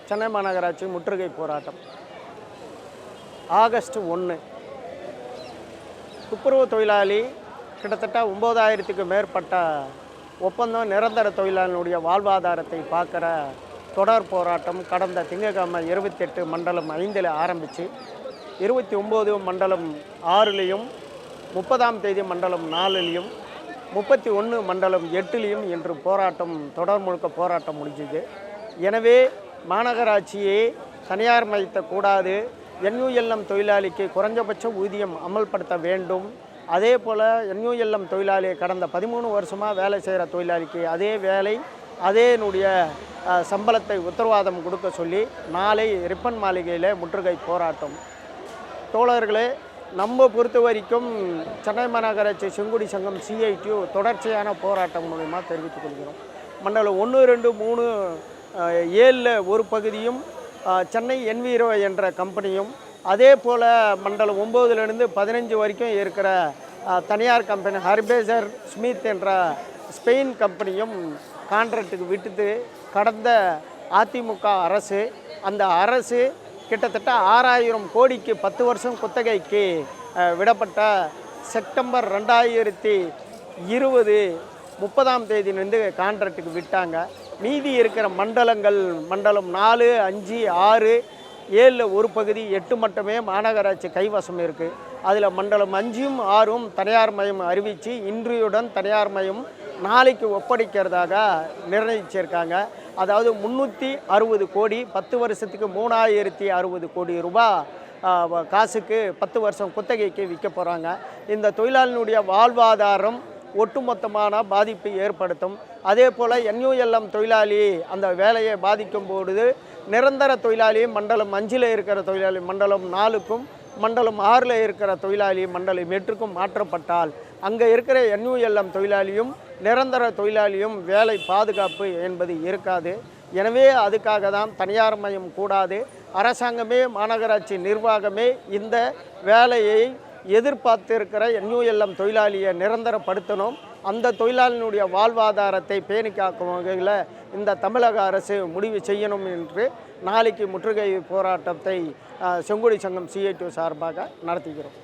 சென்னை மாநகராட்சி முற்றுகை போராட்டம் ஆகஸ்ட் 1. துப்புரவு தொழிலாளி கிட்டத்தட்ட 9000க்கும் மேற்பட்ட ஒப்பந்தம் நிரந்தர தொழிலாளினுடைய வாழ்வாதாரத்தை பார்க்குற தொடர் போராட்டம் கடந்த திங்கட்கிழமை 28 மண்டலம் 5 ஆரம்பித்து 29 மண்டலம் 6லையும் 30ஆம் தேதி மண்டலம் 4லையும் 31 மண்டலம் 8லையும் இன்று போராட்டம் தொடர் முழுக்க போராட்டம் முடிஞ்சுது. எனவே மாநகராட்சியை தனியார் மயத்தக்கூடாது, NULM தொழிலாளிக்கு குறைஞ்சபட்ச ஊதியம் அமல்படுத்த வேண்டும். அதே போல் NULM தொழிலாளி கடந்த 13 வருஷமாக வேலை செய்கிற தொழிலாளிக்கு அதே வேலை அதேனுடைய சம்பளத்தை உத்தரவாதம் கொடுக்க சொல்லி நாளை ரிப்பன் மாளிகையில் முற்றுகை போராட்டம். தோழர்களே, நம்ம பொறுத்த வரைக்கும் சென்னை மாநகராட்சி செங்குடி சங்கம் CITU தொடர்ச்சியான போராட்டம் மூலமாக தெரிவித்துக் கொள்கிறோம். மண்டலம் 1, 2, 3, 7 ஒரு பகுதியும் சென்னை என்வீரோ என்ற கம்பெனியும், அதே போல் மண்டலம் 9லேருந்து 15 வரைக்கும் இருக்கிற தனியார் கம்பெனி ஹர்பேசர் ஸ்மித் என்ற ஸ்பெயின் கம்பெனியும் கான்ட்ராக்டுக்கு விட்டுட்டு கடந்த அதிமுக அரசு அந்த அரசு கிட்டத்தட்ட 6000 கோடிக்கு 10 வருஷம் குத்தகைக்கு விடப்பட்ட செப்டம்பர் 2020 30ஆம் தேதியிலிருந்து கான்ட்ராக்டுக்கு விட்டாங்க. மீதி இருக்கிற மண்டலங்கள் மண்டலம் 4, 5, 6, 7 ஒரு பகுதி 8 மட்டுமே மாநகராட்சி கைவசம் இருக்குது. அதில் மண்டலம் 5ம் 6ம் தனியார் மயம் அறிவித்து இன்றையுடன் தனியார் மயம் நாளைக்கு ஒப்படைக்கிறதாக நிர்ணயிச்சிருக்காங்க. அதாவது 360 கோடி 10 வருஷத்துக்கு 3060 கோடி ரூபாய் காசுக்கு 10 வருஷம் குத்தகைக்கு விற்க போகிறாங்க. இந்த தொழிலாளினுடைய வாழ்வாதாரம் ஒட்டுமொத்தமான பாதிப்பை ஏற்படுத்தும். அதே போல் NULM தொழிலாளி அந்த வேலையை பாதிக்கும் பொழுது நிரந்தர தொழிலாளி மண்டலம் 5ல் இருக்கிற தொழிலாளி மண்டலம் 4க்கும் மண்டலம் 6ல் இருக்கிற தொழிலாளி மண்டலம் 8க்கும் மாற்றப்பட்டால் அங்கே இருக்கிற NULM தொழிலாளியும் நிரந்தர தொழிலாளியும் வேலை பாதுகாப்பு என்பது இருக்காது. எனவே அதுக்காக தான் தனியார் மயம் கூடாது, அரசாங்கமே மாநகராட்சி நிர்வாகமே இந்த வேலையை எதிர்பார்த்து இருக்கிற NULM தொழிலாளியை நிரந்தரப்படுத்தணும். அந்த தொழிலாளியினுடைய வாழ்வாதாரத்தை பேணி காக்கும் வகையில் இந்த தமிழக அரசு முடிவு செய்யணும் என்று நாளைக்கு முற்றுகை போராட்டத்தை செங்குடி சங்கம் CITU சார்பாக நடத்துகிறோம்.